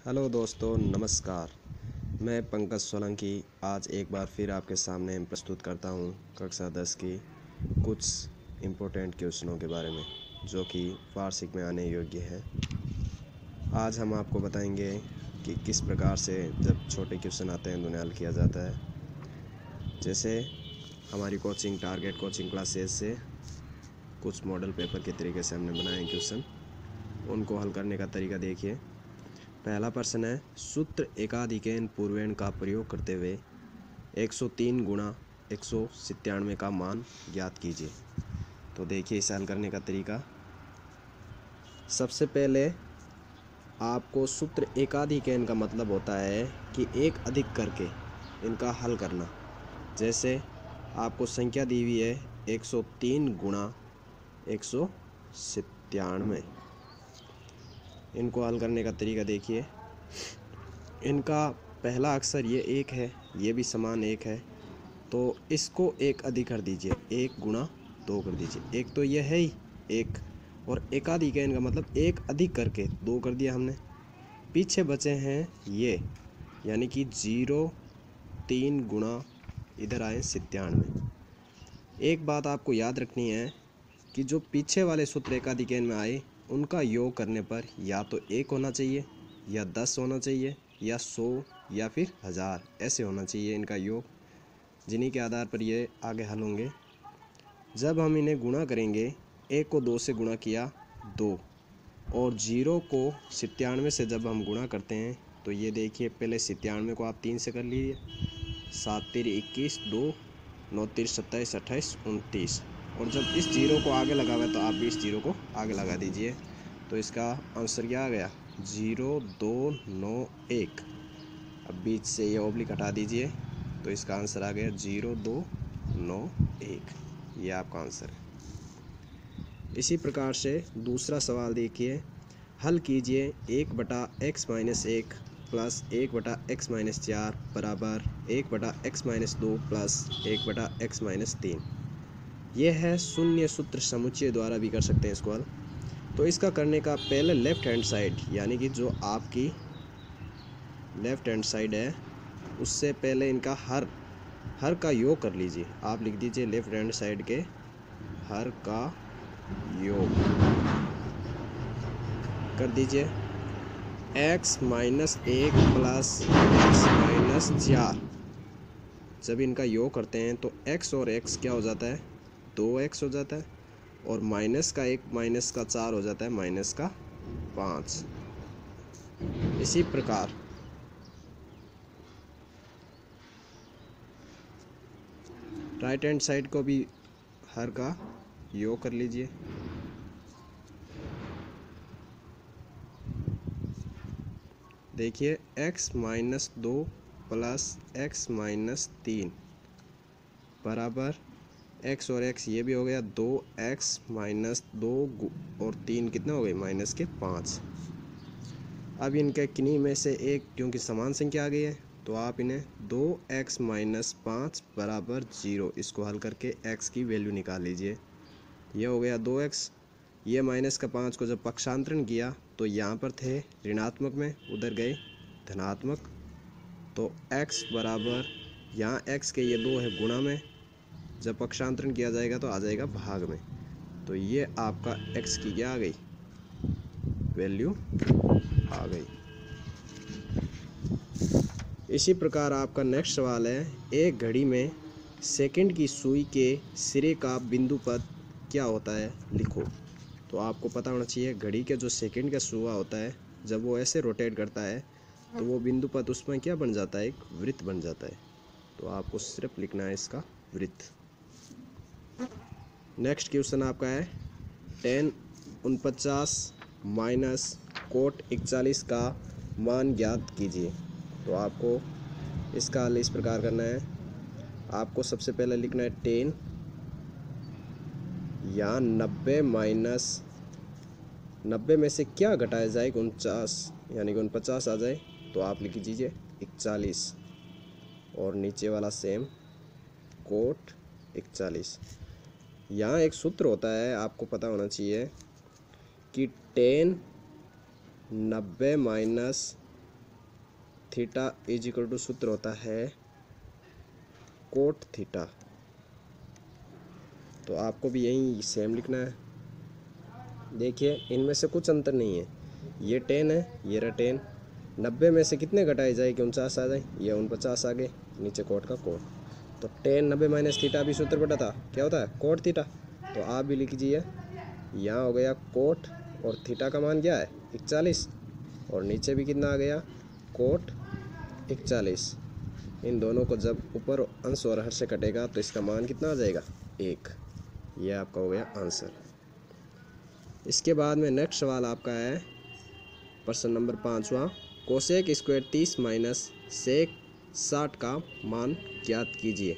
Hello दोस्तों, नमस्कार। मैं पंकज सोलंकी आज एक बार फिर आपके सामने प्रस्तुत करता हूँ कक्षा 10 की कुछ इम्पोर्टेंट क्वेश्चनों के बारे में जो कि वार्षिक में आने योग्य है। आज हम आपको बताएंगे कि किस प्रकार से जब छोटे क्वेश्चन आते हैं उन्हें हल किया जाता है। जैसे हमारी कोचिंग टारगेट कोचिंग क्लासेस से कुछ मॉडल पेपर के तरीके से हमने बनाए क्वेश्चन, उनको हल करने का तरीका देखिए। पहला प्रश्न है, सूत्र एकाधिकैन पूर्वेण का प्रयोग करते हुए 103 गुणा 197 का मान ज्ञात कीजिए। तो देखिए इसे हल करने का तरीका। सबसे पहले आपको सूत्र एकाधिकैन का मतलब होता है कि एक अधिक करके इनका हल करना। जैसे आपको संख्या दी हुई है 103 गुणा 197। इनको हल करने का तरीका देखिए। इनका पहला अक्षर ये एक है, ये भी समान एक है, तो इसको एक अधिक कर दीजिए, एक गुणा दो कर दीजिए। एक तो यह है ही एक, और एकाधिकैन का मतलब एक अधिक करके दो कर दिया हमने। पीछे बचे हैं ये, यानी कि 0 3 गुणा इधर आए 97। एक बात आपको याद रखनी है कि जो पीछे वाले सूत्र एकाधिकैन में आए उनका योग करने पर या तो 1 होना चाहिए, या 10 होना चाहिए, या 100, या फिर 1000 ऐसे होना चाहिए इनका योग, जिन्हीं के आधार पर ये आगे हल होंगे। जब हम इन्हें गुणा करेंगे, 1 को 2 से गुणा किया 2, और 0 को 97 से जब हम गुणा करते हैं तो ये देखिए, पहले 97 को आप 3 से कर लीजिए, 7 3 21, 2 9 3 27 28 29, और जब इस 0 को आगे लगा हुआ है तो आप भी इस 0 को आगे लगा दीजिए। तो इसका आंसर क्या आ गया? 0 2 9 1। अब बीच से ये ओब्लिक हटा दीजिए, तो इसका आंसर आ गया 0 2 9 1। ये आपका आंसर है। इसी प्रकार से दूसरा सवाल देखिए। हल कीजिए 1/x-1 प्लस 1/x-4 बराबर 1/x-2 प्लस 1/x-3। यह है शून्य सूत्र समुच्चय द्वारा भी कर सकते हैं इसको हल। तो इसका करने का पहले लेफ्ट हैंड साइड, यानी कि जो आपकी लेफ्ट हैंड साइड है, उससे पहले इनका हर का योग कर लीजिए। आप लिख दीजिए लेफ्ट हैंड साइड के हर का योग कर दीजिए। x-1 plus x-4। जब इनका योग करते हैं तो x और x क्या हो जाता है? 2x हो जाता है, और माइनस का 1 माइनस का 4 हो जाता है माइनस का 5। इसी प्रकार राइट हैंड साइड को भी हर का योग कर लीजिए। देखिए x-2 प्लस x-3 बराबर x और x ये भी हो गया 2x-2 और 3 कितने हो गए? माइनस के 5। अब इनके किन्हीं में से एक, क्योंकि समान संख्या आ गई है, तो आप इन्हें 2x-5 बराबर 0 इसको हल करके x की वैल्यू निकाल लीजिए। ये हो गया 2x। ये माइनस का 5 को जब पक्षांतरण किया तो यहाँ पर थे ऋणात्मक में, उधर गए धनात्मक, तो x बराबर यहाँ x के ये 2 है गुणा में, जब पक्षांतरण किया जाएगा तो आ जाएगा भाग में। तो ये आपका x की क्या आ गई? वैल्यू आ गई। इसी प्रकार आपका नेक्स्ट सवाल है, एक घड़ी में सेकंड की सुई के सिरे का बिंदु पद क्या होता है, लिखो। तो आपको पता होना चाहिए, घड़ी के जो सेकंड का सुआ होता है, जब वो ऐसे रोटेट करता है तो वो बिंदु पद उसमें क्या बन जाता है? एक वृत्त बन जाता है। तो आपको सिर्फ लिखना है इसका वृत्त। नेक्स्ट क्वेश्चन आपका है, tan 49 माइनस कोट 41 का मान ज्ञात कीजिए। तो आपको इसका हल इस प्रकार करना है। आपको सबसे पहले लिखना है tan, या 90 माइनस 90 में से क्या घटाया जाए? 49, यानी कि 49 आ जाए, तो आप लिख दीजिए 41, और नीचे वाला सेम कोट 41। यहाँ एक सूत्र होता है, आपको पता होना चाहिए कि tan 90 minus theta is equal to सूत्र होता है कोट थीटा। तो आपको भी यही सेम लिखना है। देखिए इनमें से कुछ अंतर नहीं है, ये 10 है, ये रहा 10। 90 में से कितने घटाए जाए कि 49 आ जाए, ये 49 आ गए, नीचे कोट का कोट। तो 10 90 माइनस थीटा भी सूत्र बटा था, क्या होता है कोट थीटा। तो आप भी लिख लीजिए, यहाँ हो गया कोट और थीटा का मान क्या है 41, और नीचे भी कितना आ गया कोट 41। इन दोनों को जब ऊपर अंश और हर से कटेगा तो इसका मान कितना आ जाएगा 1। यह आपका हो गया आंसर। इसके बाद में नेक्स्ट सवाल आपका है प्रश्न नंबर 5वां, कोसेक स्क्वायर 30 माइनस सेक 60 का मान ज्ञात कीजिए।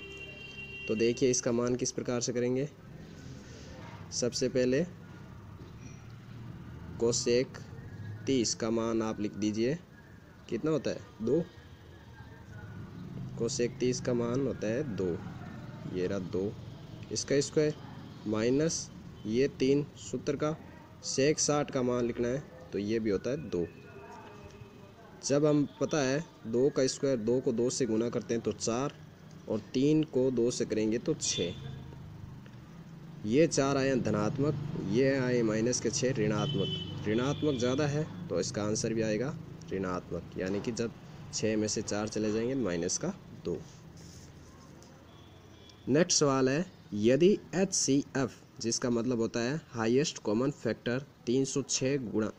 तो देखिए इसका मान किस प्रकार से करेंगे। सबसे पहले कोसेक 30 का मान आप लिख दीजिए, कितना होता है 2। कोसेक 30 का मान होता है 2, ये रहा 2, इसका स्क्वायर माइनस ये 3 सूत्र का, सेक 60 का मान लिखना है तो ये भी होता है 2। जब हम पता है 2 का स्क्वायर 2 को 2 से गुना करते हैं तो 4, और 3 को 2 से करेंगे तो 6। ये 4 आए धनात्मक, ये आए माइनस के 6 ऋणात्मक। ऋणात्मक ज़्यादा है तो इसका आंसर भी आएगा ऋणात्मक, यानी कि जब 6 में से 4 चले जाएंगे माइनस का 2। नेक्स्ट सवाल है, यदि HCF जिसका मतलब होता है हाईएस्ट कॉमन फैक्टर 306 गुणा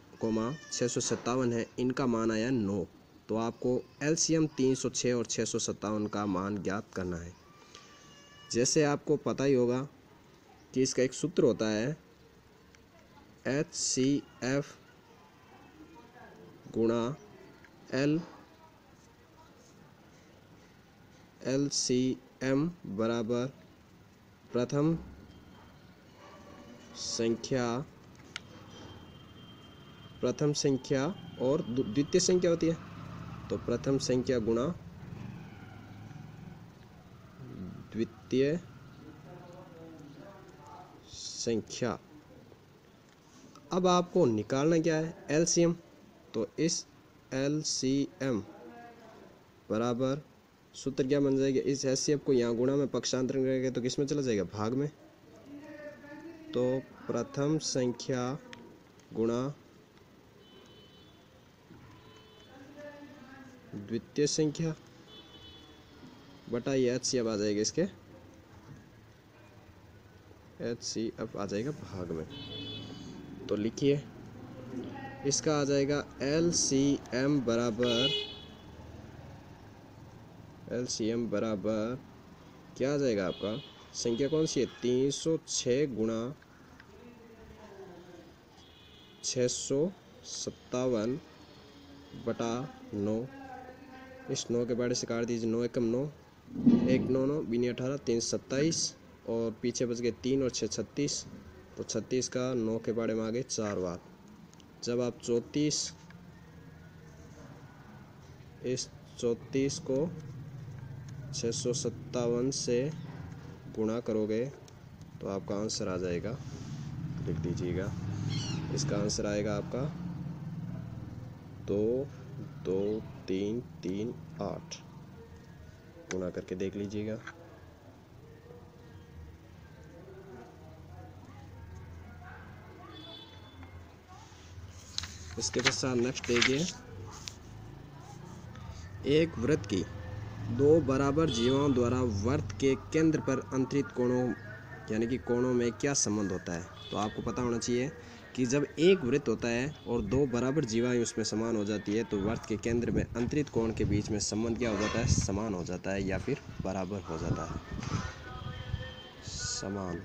657 है, इनका मान आया 9। तो आपको LCM 306 और 657 का मान ज्ञात करना है। जैसे आपको पता ही होगा कि इसका एक सूत्र होता है HCF गुणा LCM बराबर प्रथम संख्या और द्वितीय संख्या होती है, तो प्रथम संख्या गुणा द्वितीय संख्या। अब आपको निकालना क्या है LCM, तो इस LCM बराबर सूत्र क्या बन जाएगा, इस HCF को यहाँ गुणा में पक्षांतरण करेंगे तो किस में चला जाएगा भाग में। तो प्रथम संख्या गुणा द्वितीय संख्या बटा ये HCF आ जाएगा, इसके HCF आ जाएगा भाग में। तो लिखिए इसका आ जाएगा LCM बराबर क्या आ जाएगा आपका, संख्या कौन सी है 306 गुणा 657 बटा 9। इस 9 के बारे से काट दीजिए, 9 एकम 9, 1 9 9 बीनी 18 3 27, और पीछे बच गए 3 और 6 36। तो 36 का 9 के बारे में आ गए 4 बार। जब आप 34 इस 34 को 657 से गुणा करोगे तो आपका आंसर आ जाएगा, लिख दीजिएगा, इसका आंसर आएगा आपका 2 2 3 3 8। गुणा करके देख लीजिएगा। इसके पश्चात नेक्स्ट देखिए, एक वृत्त की 2 बराबर जीवाओं द्वारा वृत्त के केंद्र पर अंतरित कोणों यानी कि कोणों में क्या संबंध होता है। तो आपको पता होना चाहिए कि जब एक वृत्त होता है और 2 बराबर जीवाएं उसमें समान हो जाती है तो वृत्त के केंद्र में अंतरित कोण के बीच में संबंध क्या हो जाता है, समान हो जाता है या फिर बराबर हो जाता है, समान।